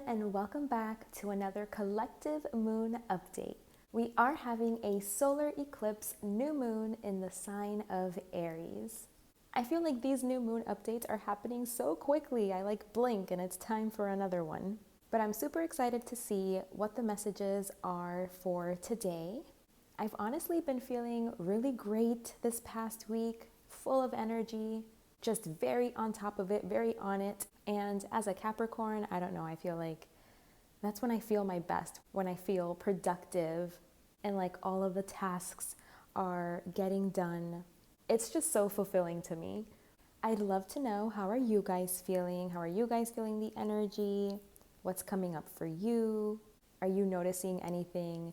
and welcome back to another collective moon update. We are having a solar eclipse new moon in the sign of Aries. I feel like these new moon updates are happening so quickly. I like blink and it's time for another one. But I'm super excited to see what the messages are for today. I've honestly been feeling really great this past week, full of energy, just very on top of it, very on it. And as a Capricorn, I don't know, I feel like that's when I feel my best, when I feel productive and like all of the tasks are getting done. It's just so fulfilling to me. I'd love to know, how are you guys feeling? How are you guys feeling the energy? What's coming up for you? Are you noticing anything,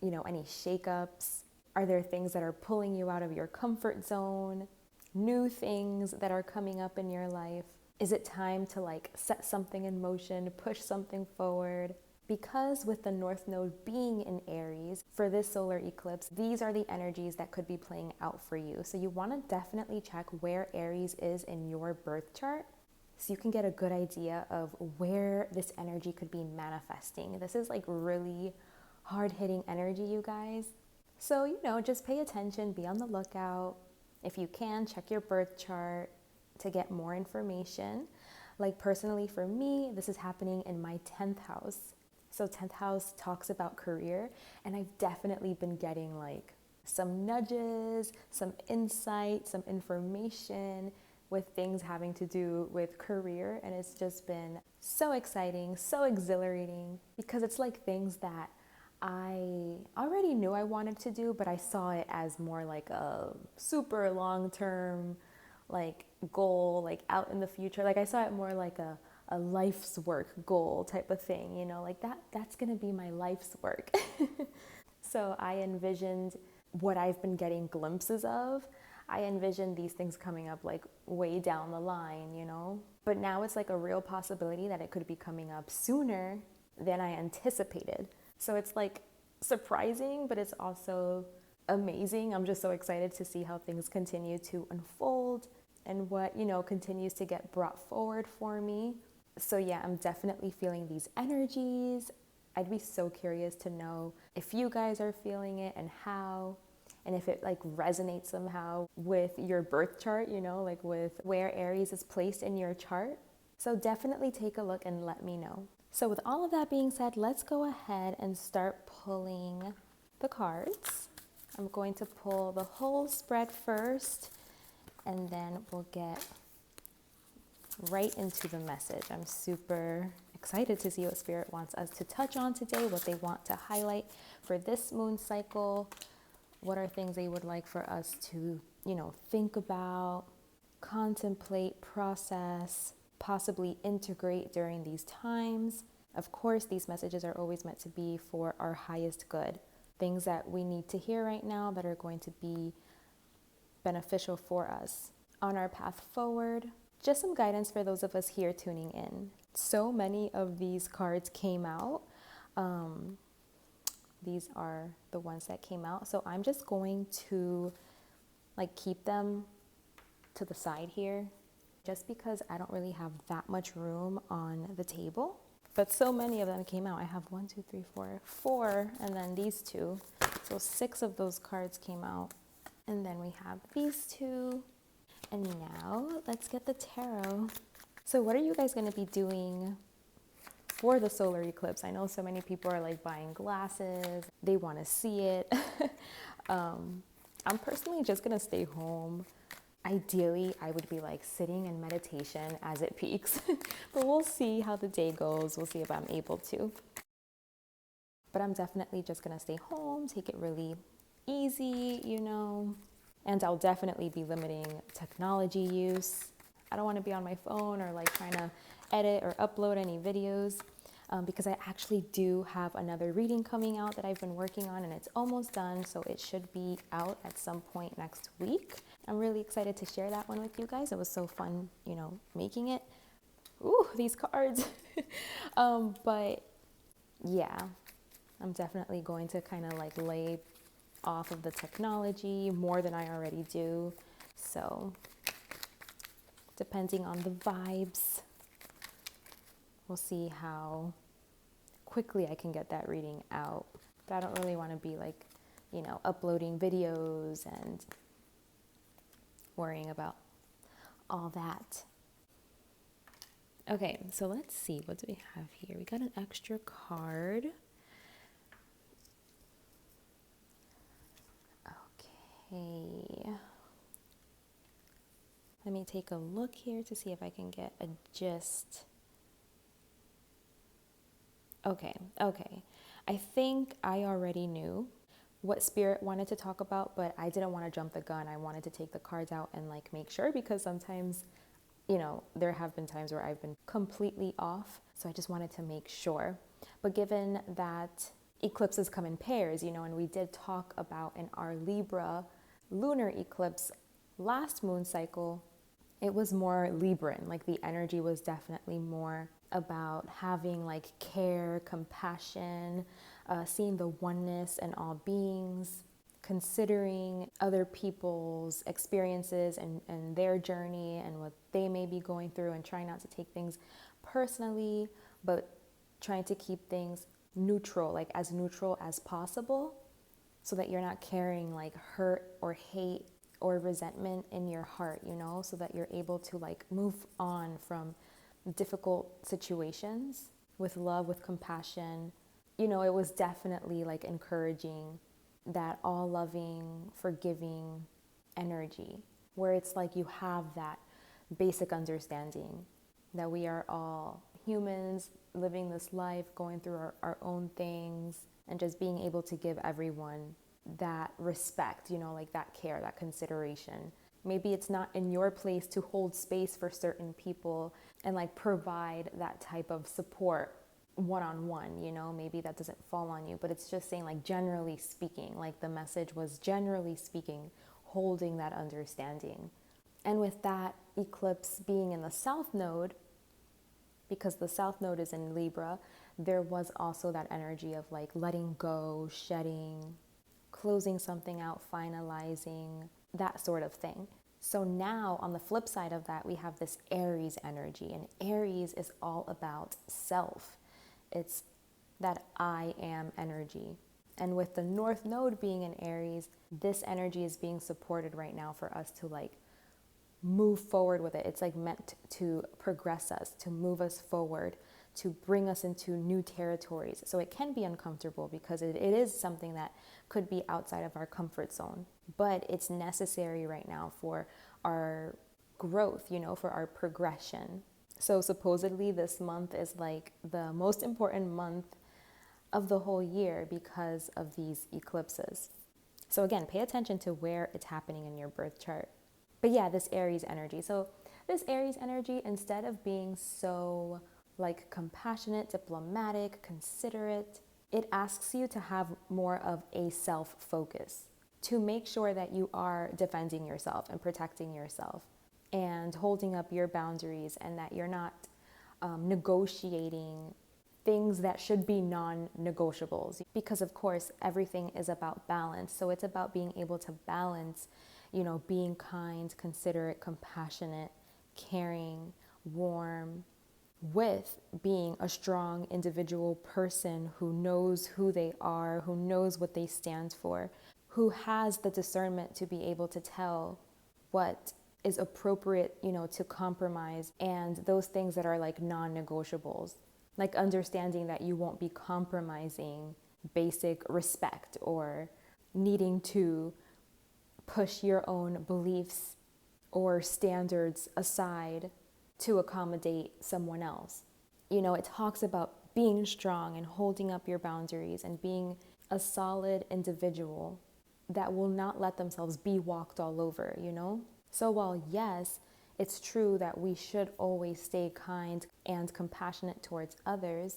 any shakeups? Are there things that are pulling you out of your comfort zone? New things that are coming up in your life? Is it time to set something in motion, push something forward? Because with the North Node being in Aries for this solar eclipse, these are the energies that could be playing out for you. So you want to definitely check where Aries is in your birth chart so you can get a good idea of where this energy could be manifesting. This is really hard-hitting energy, you guys. So, just pay attention, be on the lookout. If you can, check your birth chart to get more information. Personally for me, this is happening in my 10th house. So 10th house talks about career, and I've definitely been getting some nudges, some insight, some information with things having to do with career, and it's just been so exciting, so exhilarating, because it's things that I already knew I wanted to do, but I saw it as more a super long-term goal, out in the future. I saw it more like a life's work goal type of thing, that's gonna be my life's work. So I envisioned what I've been getting glimpses of. I envisioned these things coming up way down the line, but now it's a real possibility that it could be coming up sooner than I anticipated. So it's surprising, but it's also amazing. I'm just so excited to see how things continue to unfold and what, continues to get brought forward for me. So yeah, I'm definitely feeling these energies. I'd be so curious to know if you guys are feeling it and how, and if it resonates somehow with your birth chart, with where Aries is placed in your chart. So definitely take a look and let me know. So with all of that being said, let's go ahead and start pulling the cards. I'm going to pull the whole spread first, and then we'll get right into the message. I'm super excited to see what Spirit wants us to touch on today, what they want to highlight for this moon cycle. What are things they would like for us to, think about, contemplate, process, possibly integrate during these times. Of course, these messages are always meant to be for our highest good. Things that we need to hear right now that are going to be beneficial for us on our path forward. Just some guidance for those of us here tuning in. So many of these cards came out. These are the ones that came out. So I'm just going to keep them to the side here, just because I don't really have that much room on the table. But so many of them came out. I have 4, and then these 2. So 6 of those cards came out. And then we have these 2. And now let's get the tarot. So what are you guys going to be doing for the solar eclipse? I know so many people are buying glasses. They want to see it. I'm personally just going to stay home. Ideally, I would be sitting in meditation as it peaks, but we'll see how the day goes. We'll see if I'm able to. But I'm definitely just gonna stay home, take it really easy, and I'll definitely be limiting technology use. I don't want to be on my phone or trying to edit or upload any videos. Because I actually do have another reading coming out that I've been working on, and it's almost done, so it should be out at some point next week. I'm really excited to share that one with you guys. It was so fun, making it. Ooh, these cards. But yeah, I'm definitely going to kind of lay off of the technology more than I already do. So depending on the vibes, we'll see how quickly I can get that reading out. But I don't really want to be like, uploading videos and worrying about all that. Okay, so let's see. What do we have here? We got an extra card. Okay. Let me take a look here to see if I can get a gist. Okay. I think I already knew what Spirit wanted to talk about, but I didn't want to jump the gun. I wanted to take the cards out and like make sure, because sometimes, there have been times where I've been completely off. So I just wanted to make sure. But given that eclipses come in pairs, and we did talk about in our Libra lunar eclipse last moon cycle, it was more Libran. Like the energy was definitely more about having like care, compassion, seeing the oneness in all beings, considering other people's experiences and their journey and what they may be going through, and trying not to take things personally, but trying to keep things neutral, like as neutral as possible, so that you're not carrying like hurt or hate or resentment in your heart, so that you're able to like move on from difficult situations with love, with compassion. It was definitely like encouraging that all loving, forgiving energy, where it's like you have that basic understanding that we are all humans living this life, going through our own things, and just being able to give everyone that respect, like that care, that consideration. Maybe it's not in your place to hold space for certain people and like provide that type of support one-on-one, maybe that doesn't fall on you, but it's just saying like generally speaking, like the message was generally speaking, holding that understanding. And with that eclipse being in the South Node, because the South Node is in Libra, there was also that energy of like letting go, shedding, closing something out, finalizing, that sort of thing. So now on the flip side of that, we have this Aries energy, and Aries is all about self. It's that I am energy. And with the North Node being in Aries, this energy is being supported right now for us to like move forward with it. It's like meant to progress us, to move us forward, to bring us into new territories. So it can be uncomfortable because it is something that could be outside of our comfort zone, but it's necessary right now for our growth, for our progression. So supposedly this month is like the most important month of the whole year because of these eclipses. So again, pay attention to where it's happening in your birth chart. But yeah, this Aries energy. So this Aries energy, instead of being so like compassionate, diplomatic, considerate, it asks you to have more of a self-focus, to make sure that you are defending yourself and protecting yourself and holding up your boundaries, and that you're not negotiating things that should be non-negotiables. Because of course, everything is about balance. So it's about being able to balance, being kind, considerate, compassionate, caring, warm, with being a strong individual person who knows who they are, who knows what they stand for, who has the discernment to be able to tell what is appropriate, to compromise, and those things that are like non-negotiables, like understanding that you won't be compromising basic respect or needing to push your own beliefs or standards aside to accommodate someone else. It talks about being strong and holding up your boundaries and being a solid individual that will not let themselves be walked all over, So while yes, it's true that we should always stay kind and compassionate towards others,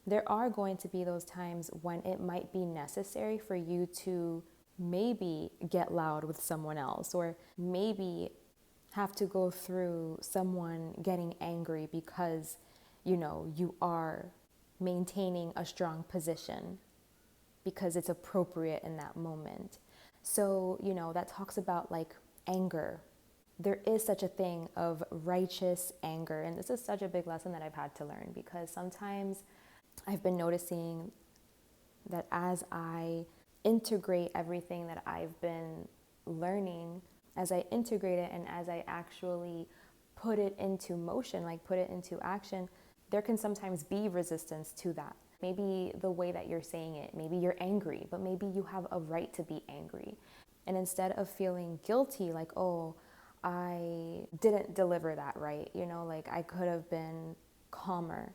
there are going to be those times when it might be necessary for you to maybe get loud with someone else, or maybe have to go through someone getting angry because, you are maintaining a strong position because it's appropriate in that moment. So, that talks about like anger. There is such a thing of righteous anger. And this is such a big lesson that I've had to learn, because sometimes I've been noticing that as I integrate everything that I've been learning, as I integrate it and as I actually put it into motion, like put it into action, there can sometimes be resistance to that. Maybe the way that you're saying it, maybe you're angry, but maybe you have a right to be angry. And instead of feeling guilty, like, oh, I didn't deliver that right, like I could have been calmer.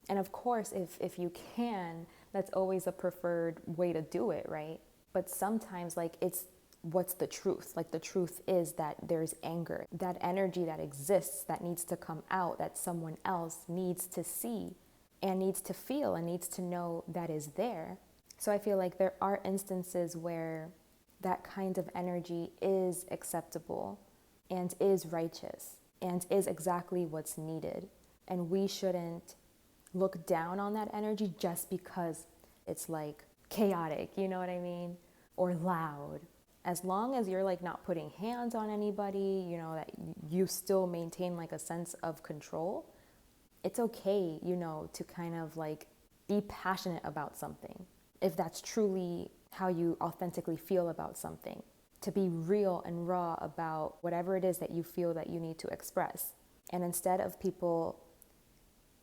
And of course, if you can, that's always a preferred way to do it, right? But sometimes, like, it's what's the truth? Like, the truth is that there's anger, that energy that exists that needs to come out, that someone else needs to see and needs to feel and needs to know that is there. So I feel like there are instances where that kind of energy is acceptable and is righteous and is exactly what's needed. And we shouldn't look down on that energy just because it's like chaotic, you know what I mean? Or loud. As long as you're like not putting hands on anybody, that you still maintain like a sense of control, it's okay, to kind of like be passionate about something. If that's truly how you authentically feel about something, to be real and raw about whatever it is that you feel that you need to express. And instead of people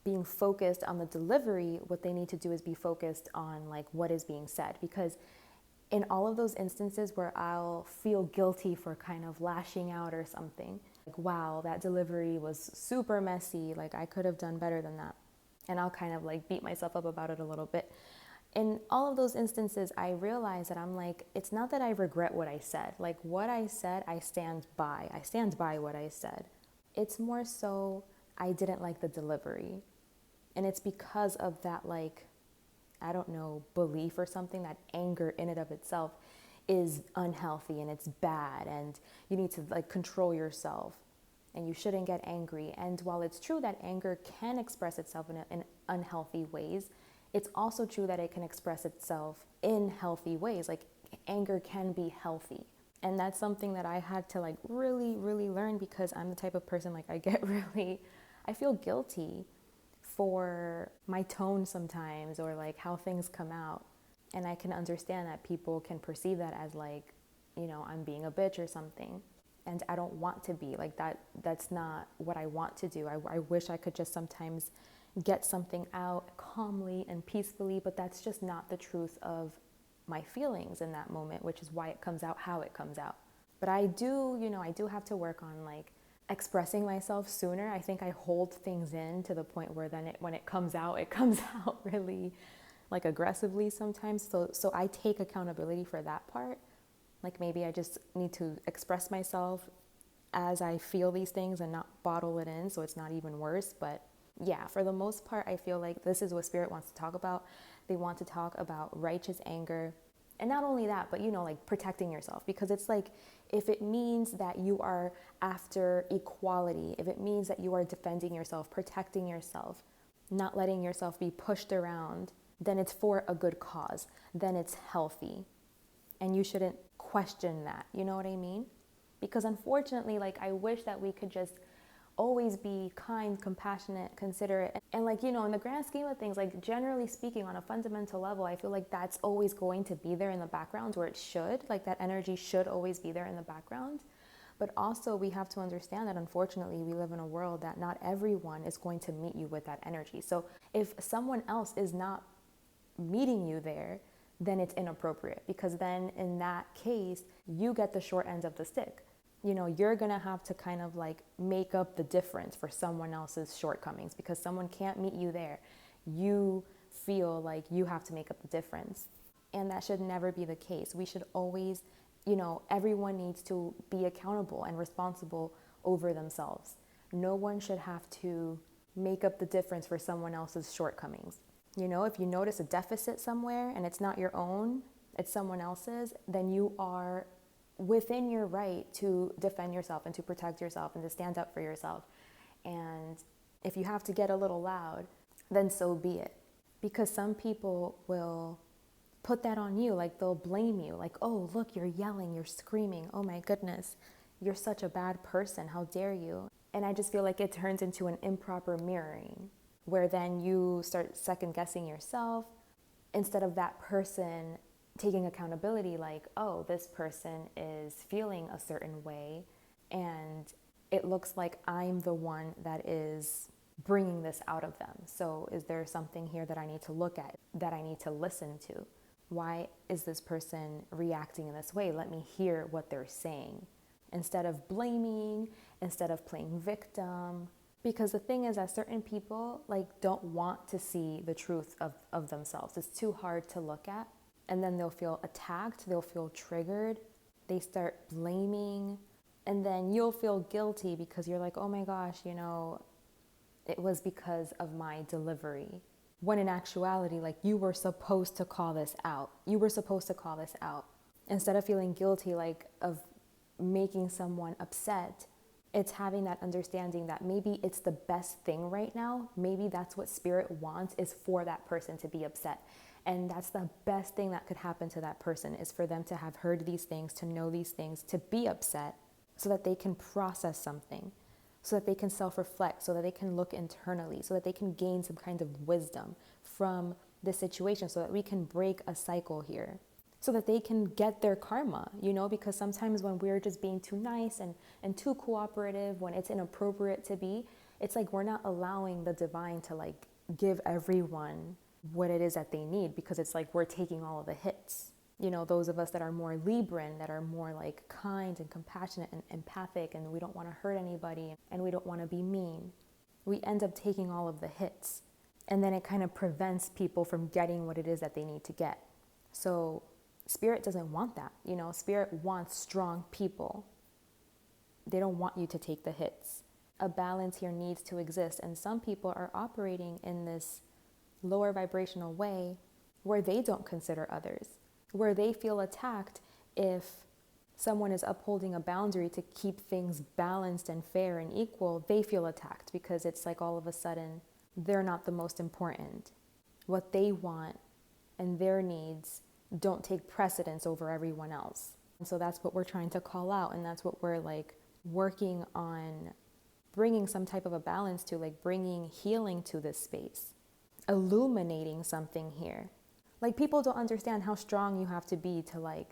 being focused on the delivery, what they need to do is be focused on like what is being said. Because in all of those instances where I'll feel guilty for kind of lashing out or something, like, wow, that delivery was super messy, like I could have done better than that. And I'll kind of like beat myself up about it a little bit. In all of those instances, I realize that I'm like, it's not that I regret what I said. Like what I said, I stand by. I stand by what I said. It's more so I didn't like the delivery. And it's because of that, like, I don't know, belief or something, that anger in and of itself is unhealthy and it's bad and you need to like control yourself and you shouldn't get angry. And while it's true that anger can express itself in unhealthy ways, it's also true that it can express itself in healthy ways. Like anger can be healthy. And that's something that I had to like really, really learn, because I'm the type of person, like I feel guilty for my tone sometimes, or like how things come out. And I can understand that people can perceive that as like, I'm being a bitch or something. And I don't want to be like that. That's not what I want to do. I wish I could just sometimes get something out calmly and peacefully, but that's just not the truth of my feelings in that moment, which is why it comes out how it comes out. But I do have to work on like expressing myself sooner. I think I hold things in to the point where then when it comes out really like aggressively sometimes. So I take accountability for that part. Like maybe I just need to express myself as I feel these things and not bottle it in so it's not even worse. But yeah, for the most part, I feel like this is what Spirit wants to talk about. They want to talk about righteous anger. And not only that, but like protecting yourself, because it's like, if it means that you are after equality, if it means that you are defending yourself, protecting yourself, not letting yourself be pushed around, then it's for a good cause. Then it's healthy. And you shouldn't question that. You know what I mean? Because unfortunately, like, I wish that we could just always be kind, compassionate, considerate. And like, in the grand scheme of things, like generally speaking, on a fundamental level, I feel like that's always going to be there in the background, where it should, like that energy should always be there in the background. But also we have to understand that unfortunately we live in a world that not everyone is going to meet you with that energy. So if someone else is not meeting you there, then it's inappropriate, because then in that case, you get the short end of the stick. You're going to have to kind of like make up the difference for someone else's shortcomings, because someone can't meet you there. You feel like you have to make up the difference. And that should never be the case. We should always, everyone needs to be accountable and responsible over themselves. No one should have to make up the difference for someone else's shortcomings. If you notice a deficit somewhere and it's not your own, it's someone else's, then you are within your right to defend yourself and to protect yourself and to stand up for yourself. And if you have to get a little loud, then so be it. Because some people will put that on you, like they'll blame you, like, oh, look, you're yelling, you're screaming, oh my goodness, you're such a bad person, how dare you? And I just feel like it turns into an improper mirroring. where then you start second guessing yourself instead of that person taking accountability, like, oh, this person is feeling a certain way and it looks like I'm the one that is bringing this out of them. So is there something here that I need to look at, that I need to listen to? Why is this person reacting in this way? Let me hear what they're saying. Instead of blaming, instead of playing victim. Because the thing is that certain people don't want to see the truth of themselves. It's too hard to look at. And then they'll feel attacked, they'll feel triggered, they start blaming, and then you'll feel guilty because you're like, oh my gosh, it was because of my delivery. When in actuality, you were supposed to call this out. You were supposed to call this out. Instead of feeling guilty, of making someone upset, it's having that understanding that maybe it's the best thing right now. Maybe that's what spirit wants, is for that person to be upset. And that's the best thing that could happen to that person, is for them to have heard these things, to know these things, to be upset so that they can process something, so that they can self-reflect, so that they can look internally, so that they can gain some kind of wisdom from this situation, so that we can break a cycle here, so that they can get their karma, because sometimes when we're just being too nice and too cooperative, when it's inappropriate to be, it's like we're not allowing the divine to give everyone what it is that they need, because it's like we're taking all of the hits. Those of us that are more Libran, that are more kind and compassionate and empathic, and we don't want to hurt anybody and we don't want to be mean, we end up taking all of the hits. And then it kind of prevents people from getting what it is that they need to get. So spirit doesn't want that. Spirit wants strong people. They don't want you to take the hits. A balance here needs to exist. And some people are operating in this lower vibrational way where they don't consider others, where they feel attacked if someone is upholding a boundary to keep things balanced and fair and equal. They feel attacked because it's like all of a sudden they're not the most important. What they want and their needs don't take precedence over everyone else. And so that's what we're trying to call out, and that's what we're working on bringing some type of a balance to, bringing healing to this space, illuminating something here. People don't understand how strong you have to be to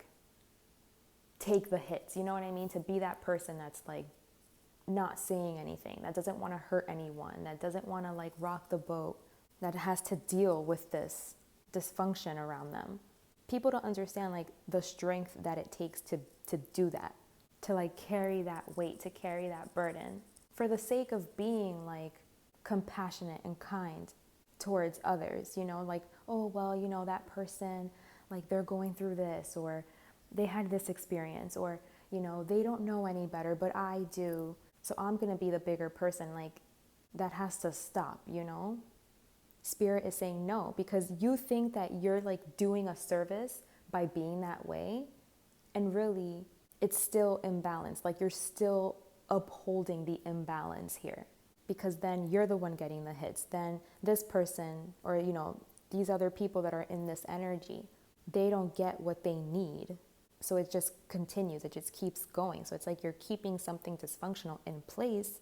take the hits, you know what I mean? To be that person that's not saying anything, that doesn't want to hurt anyone, that doesn't want to rock the boat, that has to deal with this dysfunction around them. People don't understand the strength that it takes to do that, to carry that weight, to carry that burden for the sake of being compassionate and kind towards others, oh, well, that person, they're going through this, or they had this experience, or, they don't know any better, but I do. So I'm going to be the bigger person. That has to stop, Spirit is saying no, because you think that you're doing a service by being that way. And really, it's still imbalanced. You're still upholding the imbalance here, because then you're the one getting the hits. Then this person, or, these other people that are in this energy, they don't get what they need. So it just continues. It just keeps going. So it's you're keeping something dysfunctional in place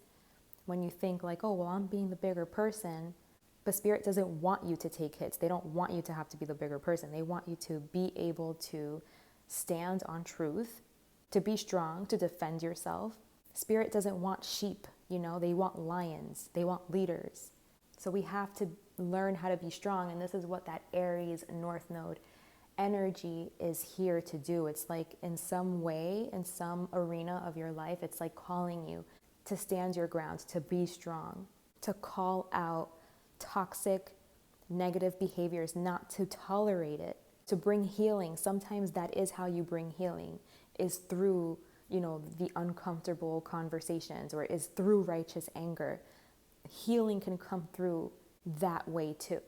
when you think oh, well, I'm being the bigger person. But Spirit doesn't want you to take hits. They don't want you to have to be the bigger person. They want you to be able to stand on truth, to be strong, to defend yourself. Spirit doesn't want sheep, they want lions, they want leaders. So we have to learn how to be strong. And this is what that Aries North Node energy is here to do. It's in some way, in some arena of your life, it's calling you to stand your ground, to be strong, to call out toxic, negative behaviors, not to tolerate it, to bring healing. Sometimes that is how you bring healing, is through, the uncomfortable conversations, or is through righteous anger. Healing can come through that way too.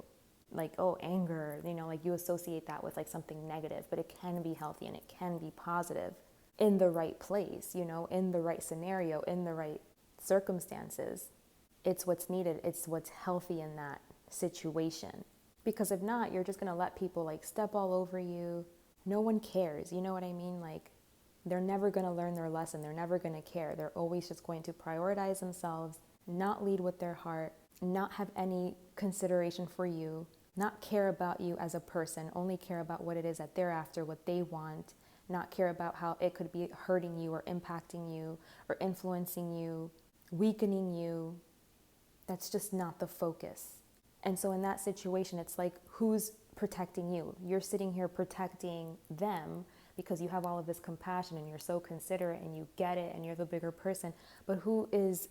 Anger, you associate that with something negative, but it can be healthy and it can be positive in the right place, in the right scenario, in the right circumstances. It's what's needed. It's what's healthy in that situation. Because if not, you're just going to let people step all over you. No one cares. You know what I mean? They're never going to learn their lesson. They're never going to care. They're always just going to prioritize themselves, not lead with their heart, not have any consideration for you, not care about you as a person, only care about what it is that they're after, what they want, not care about how it could be hurting you or impacting you or influencing you, weakening you. That's just not the focus. And so in that situation, it's like, who's protecting you? You're sitting here protecting them because you have all of this compassion and you're so considerate and you get it and you're the bigger person. But who is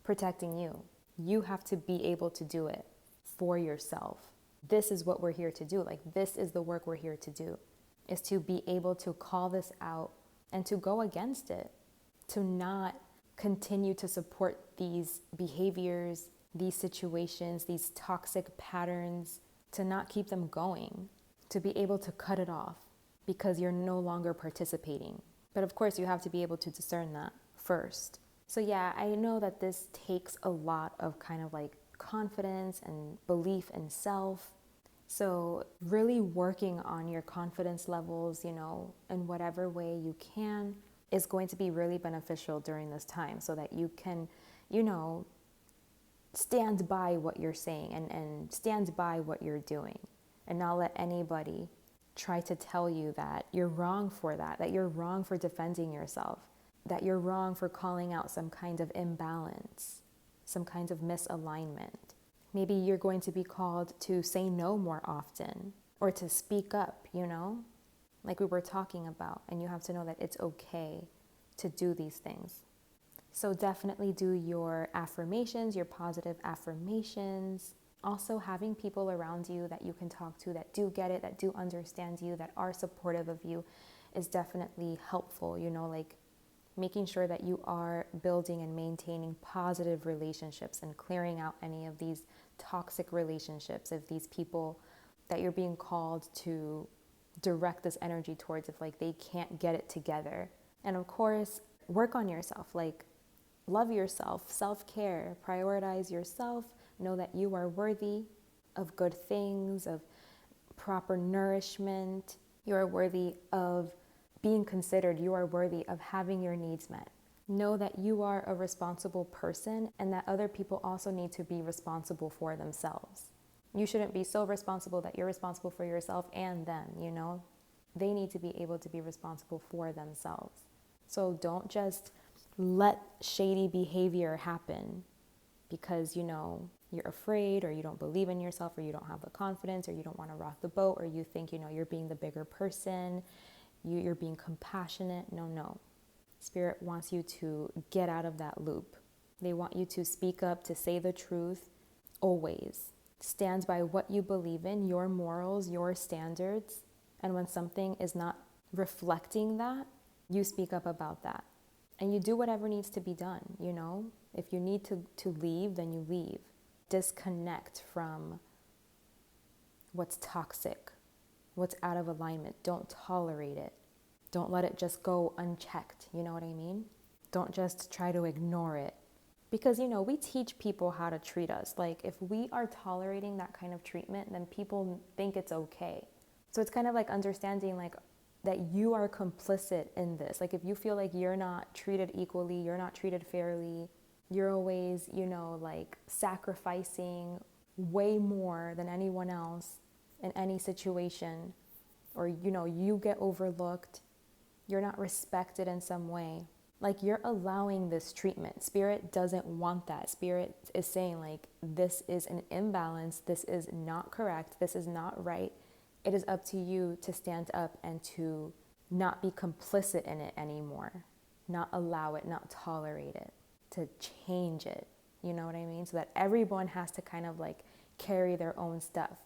protecting you? You have to be able to do it for yourself. This is what we're here to do. Like, this is the work we're here to do, is to be able to call this out and to go against it, to not continue to support these behaviors, these situations, these toxic patterns, to not keep them going, to be able to cut it off because you're no longer participating. But of course, you have to be able to discern that first. So yeah, I know that this takes a lot of kind of like confidence and belief in self. So really working on your confidence levels, in whatever way you can, is going to be really beneficial during this time so that you can, stand by what you're saying and stand by what you're doing and not let anybody try to tell you that you're wrong for that you're wrong for defending yourself, that you're wrong for calling out some kind of imbalance, some kind of misalignment. Maybe you're going to be called to say no more often or to speak up, like we were talking about, and you have to know that it's okay to do these things. So definitely do your affirmations, your positive affirmations. Also having people around you that you can talk to that do get it, that do understand you, that are supportive of you is definitely helpful, like making sure that you are building and maintaining positive relationships and clearing out any of these toxic relationships, if these people that you're being called to direct this energy towards, if like they can't get it together. And of course, work on yourself, like love yourself, self-care, prioritize yourself, know that you are worthy of good things, of proper nourishment. You are worthy of being considered. You are worthy of having your needs met. Know that you are a responsible person and that other people also need to be responsible for themselves. You shouldn't be so responsible that you're responsible for yourself and them, They need to be able to be responsible for themselves. So don't just let shady behavior happen because, you're afraid or you don't believe in yourself or you don't have the confidence or you don't want to rock the boat or you think, you're being the bigger person, you're being compassionate. No. Spirit wants you to get out of that loop. They want you to speak up, to say the truth, always. Stand by what you believe in, your morals, your standards. And when something is not reflecting that, you speak up about that. And you do whatever needs to be done, If you need to leave, then you leave. Disconnect from what's toxic, what's out of alignment. Don't tolerate it. Don't let it just go unchecked, you know what I mean? Don't just try to ignore it. Because, we teach people how to treat us. Like, if we are tolerating that kind of treatment, then people think it's okay. So it's kind of like understanding, like, that you are complicit in this. Like, if you feel like you're not treated equally, you're not treated fairly, you're always, like sacrificing way more than anyone else in any situation, or, you get overlooked, you're not respected in some way, like you're allowing this treatment. Spirit doesn't want that. Spirit is saying, like, this is an imbalance. This is not correct. This is not right. It is up to you to stand up and to not be complicit in it anymore, not allow it, not tolerate it, to change it. You know what I mean? So that everyone has to kind of like carry their own stuff.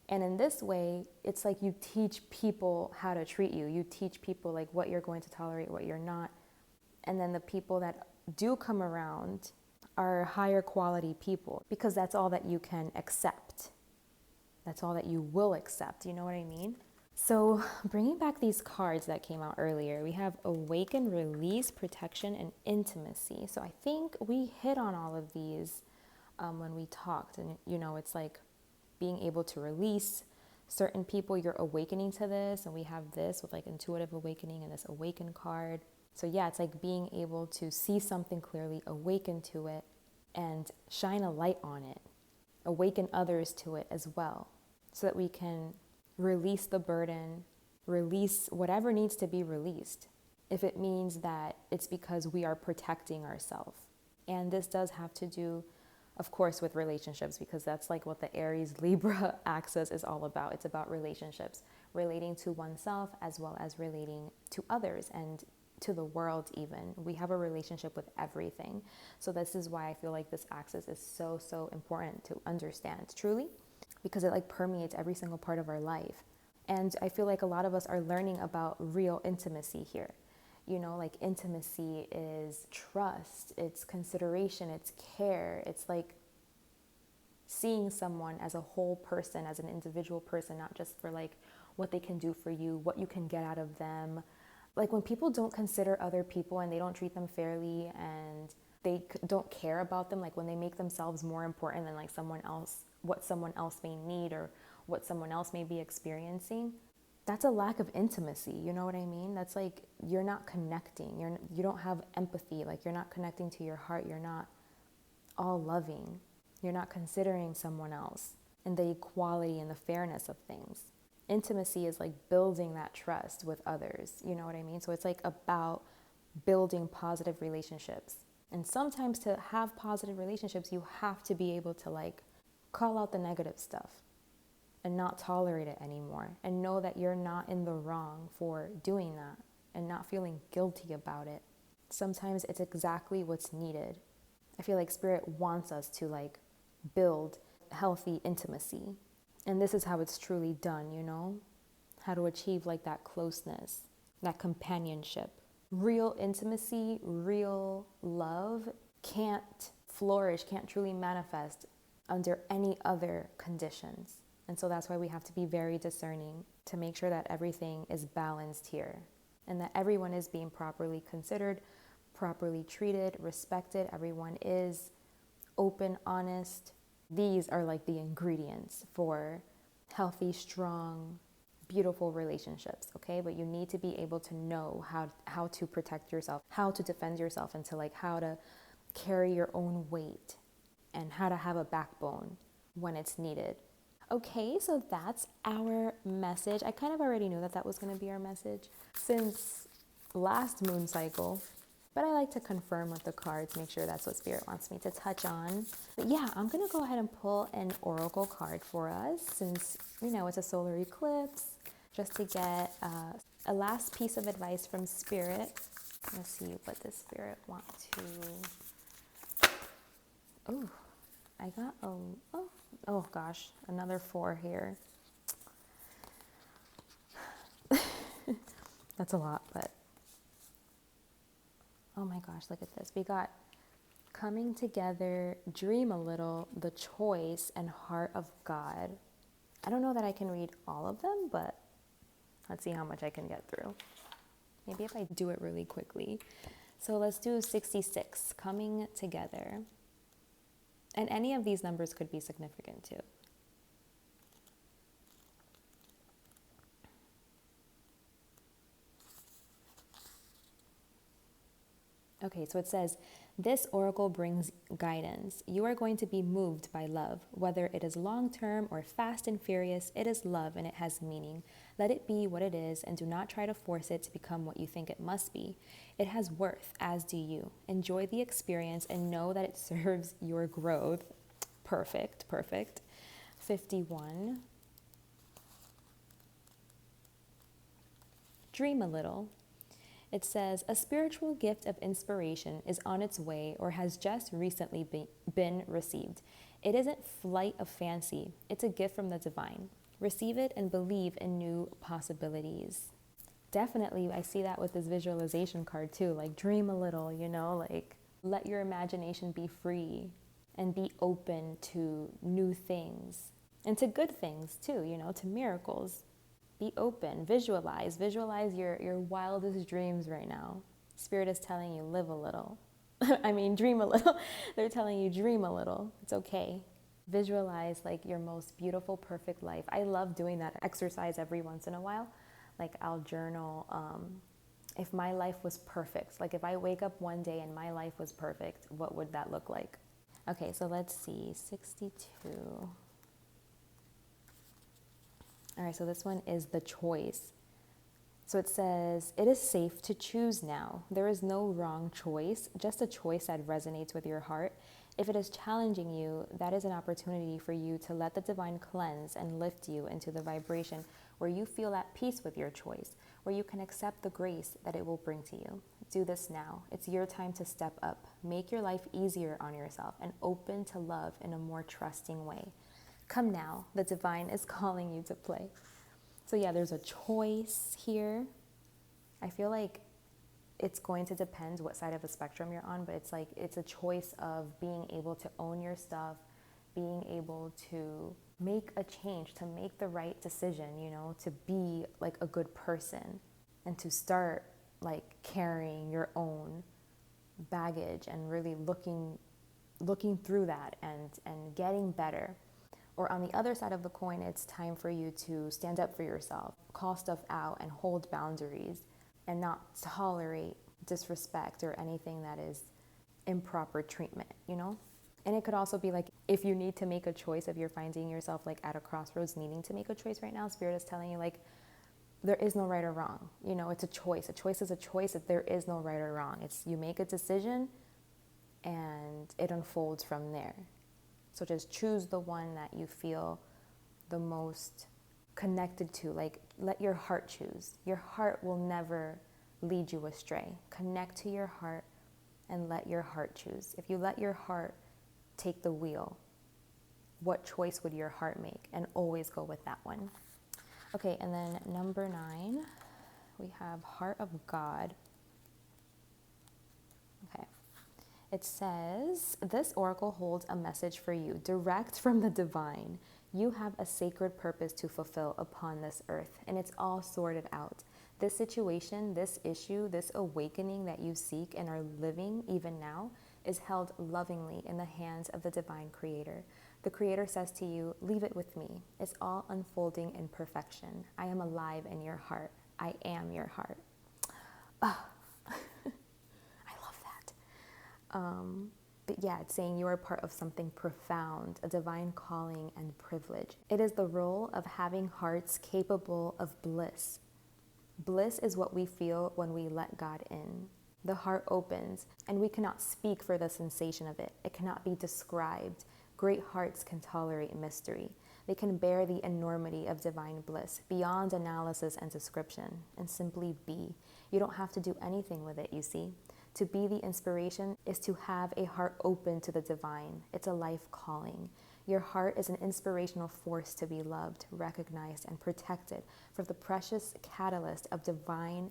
And in this way, it's like you teach people how to treat you. You teach people like what you're going to tolerate, what you're not. And then the people that do come around are higher quality people because that's all that you can accept. That's all that you will accept. You know what I mean? So bringing back these cards that came out earlier, we have awaken, release, protection, and intimacy. So I think we hit on all of these when we talked. And, it's like being able to release certain people. You're awakening to this. And we have this with like intuitive awakening and this awaken card. So yeah, it's like being able to see something clearly, awaken to it, and shine a light on it, awaken others to it as well, so that we can release the burden, release whatever needs to be released. If it means that it's because we are protecting ourselves. And this does have to do, of course, with relationships, because that's like what the Aries Libra axis is all about. It's about relationships, relating to oneself as well as relating to others and to the world even. We have a relationship with everything. So this is why I feel like this axis is so, so important to understand truly, because it like permeates every single part of our life. And I feel like a lot of us are learning about real intimacy here. You know, like intimacy is trust, it's consideration, it's care. It's like seeing someone as a whole person, as an individual person, not just for like what they can do for you, what you can get out of them. Like when people don't consider other people and they don't treat them fairly and they don't care about them, like when they make themselves more important than like someone else, what someone else may need or what someone else may be experiencing, that's a lack of intimacy. You know what I mean? That's like, you're not connecting. You don't have empathy. Like you're not connecting to your heart. You're not all loving. You're not considering someone else and the equality and the fairness of things. Intimacy is like building that trust with others. You know what I mean? So it's like about building positive relationships. And sometimes to have positive relationships, you have to be able to like call out the negative stuff and not tolerate it anymore, and know that you're not in the wrong for doing that and not feeling guilty about it. Sometimes it's exactly what's needed. I feel like Spirit wants us to like build healthy intimacy. And this is how it's truly done, you know? How to achieve like that closeness, that companionship. Real intimacy, real love can't flourish, can't truly manifest under any other conditions. And so that's why we have to be very discerning to make sure that everything is balanced here and that everyone is being properly considered, properly treated, respected. Everyone is open, honest. These are like the ingredients for healthy, strong, beautiful relationships, okay? But you need to be able to know how to protect yourself, how to defend yourself, and to like how to carry your own weight and how to have a backbone when it's needed. Okay, so that's our message. I kind of already knew that that was going to be our message since last moon cycle, but I like to confirm with the cards, make sure that's what Spirit wants me to touch on. But yeah, I'm going to go ahead and pull an oracle card for us since, you know, it's a solar eclipse, just to get a last piece of advice from Spirit. Let's see what the Spirit wants to... Oh, I got oh gosh, another 4 here. That's a lot, but oh my gosh, look at this. We got coming together, dream a little, the choice, and heart of God. I don't know that I can read all of them, but let's see how much I can get through. Maybe if I do it really quickly. So let's do 66, coming together. And any of these numbers could be significant too. Okay, so it says, this oracle brings guidance. You are going to be moved by love. Whether it is long-term or fast and furious, it is love and it has meaning. Let it be what it is and do not try to force it to become what you think it must be. It has worth, as do you. Enjoy the experience and know that it serves your growth. Perfect, perfect. 51. Dream a little. It says, a spiritual gift of inspiration is on its way or has just recently been received. It isn't flight of fancy. It's a gift from the divine. Receive it and believe in new possibilities. Definitely, I see that with this visualization card too. Like dream a little, you know, like let your imagination be free and be open to new things and to good things too, you know, to miracles. Be open, visualize your wildest dreams right now. Spirit is telling you live a little. I mean, dream a little. They're telling you dream a little. It's okay. Visualize like your most beautiful, perfect life. I love doing that exercise every once in a while. Like I'll journal, if my life was perfect, like if I wake up one day and my life was perfect, what would that look like? Okay, so let's see, 62. All right, so this one is the choice. So it says, it is safe to choose now. There is no wrong choice, just a choice that resonates with your heart. If it is challenging you, that is an opportunity for you to let the divine cleanse and lift you into the vibration where you feel at peace with your choice, where you can accept the grace that it will bring to you. Do this now. It's your time to step up. Make your life easier on yourself and open to love in a more trusting way. Come now, the divine is calling you to play. So yeah, there's a choice here. I feel like it's going to depend what side of the spectrum you're on, but it's like it's a choice of being able to own your stuff, being able to make a change, to make the right decision, you know, to be like a good person and to start like carrying your own baggage and really looking through that and getting better. Or on the other side of the coin, it's time for you to stand up for yourself, call stuff out and hold boundaries and not tolerate disrespect or anything that is improper treatment, you know? And it could also be like, if you need to make a choice, if you're finding yourself like at a crossroads needing to make a choice right now, Spirit is telling you like, there is no right or wrong. You know, it's a choice. A choice is a choice. There is no right or wrong. It's you make a decision and it unfolds from there. So just choose the one that you feel the most connected to. Like, let your heart choose. Your heart will never lead you astray. Connect to your heart and let your heart choose. If you let your heart take the wheel, what choice would your heart make? And always go with that one. Okay, and then number 9, we have Heart of God. Okay. It says, this oracle holds a message for you, direct from the divine. You have a sacred purpose to fulfill upon this earth, and it's all sorted out. This situation, this issue, this awakening that you seek and are living even now is held lovingly in the hands of the divine creator. The creator says to you, leave it with me. It's all unfolding in perfection. I am alive in your heart. I am your heart. Oh, I love that. But yeah, it's saying you are part of something profound, a divine calling and privilege. It is the role of having hearts capable of bliss. Bliss is what we feel when we let God in. The heart opens, and we cannot speak for the sensation of it. It cannot be described. Great hearts can tolerate mystery. They can bear the enormity of divine bliss beyond analysis and description, and simply be. You don't have to do anything with it, you see. To be the inspiration is to have a heart open to the divine. It's a life calling. Your heart is an inspirational force to be loved, recognized, and protected for the precious catalyst of divine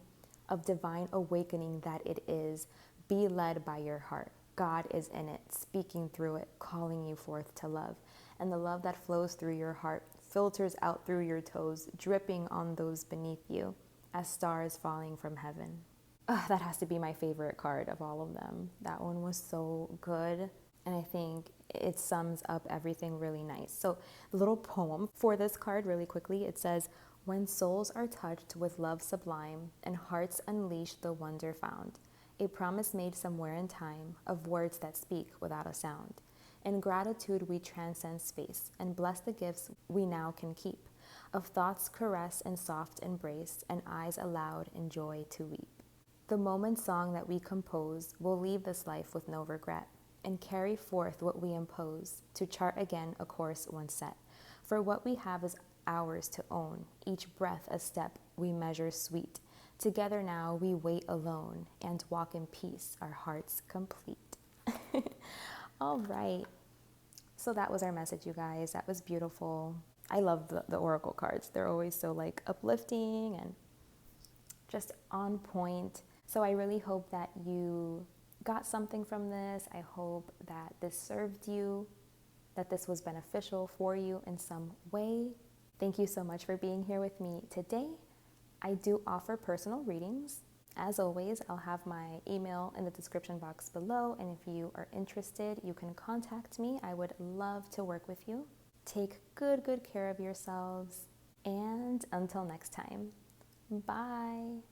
awakening that it is. Be led by your heart. God is in it, speaking through it, calling you forth to love. And the love that flows through your heart filters out through your toes, dripping on those beneath you as stars falling from heaven. That has to be my favorite card of all of them. That one was so good. And I think it sums up everything really nice. So the little poem for this card really quickly, it says, when souls are touched with love sublime and hearts unleash the wonder found, a promise made somewhere in time of words that speak without a sound. In gratitude we transcend space and bless the gifts we now can keep, of thoughts caress in soft embrace and eyes allowed in joy to weep. The moment song that we compose will leave this life with no regret and carry forth what we impose to chart again a course once set. For what we have is ours to own, each breath a step we measure sweet. Together now we wait alone and walk in peace, our hearts complete. All right. So that was our message, you guys. That was beautiful. I love the oracle cards. They're always so like uplifting and just on point. So I really hope that you got something from this. I hope that this served you, that this was beneficial for you in some way. Thank you so much for being here with me today. I do offer personal readings. As always, I'll have my email in the description box below, and if you are interested, you can contact me. I would love to work with you. Take good care of yourselves, and until next time, bye.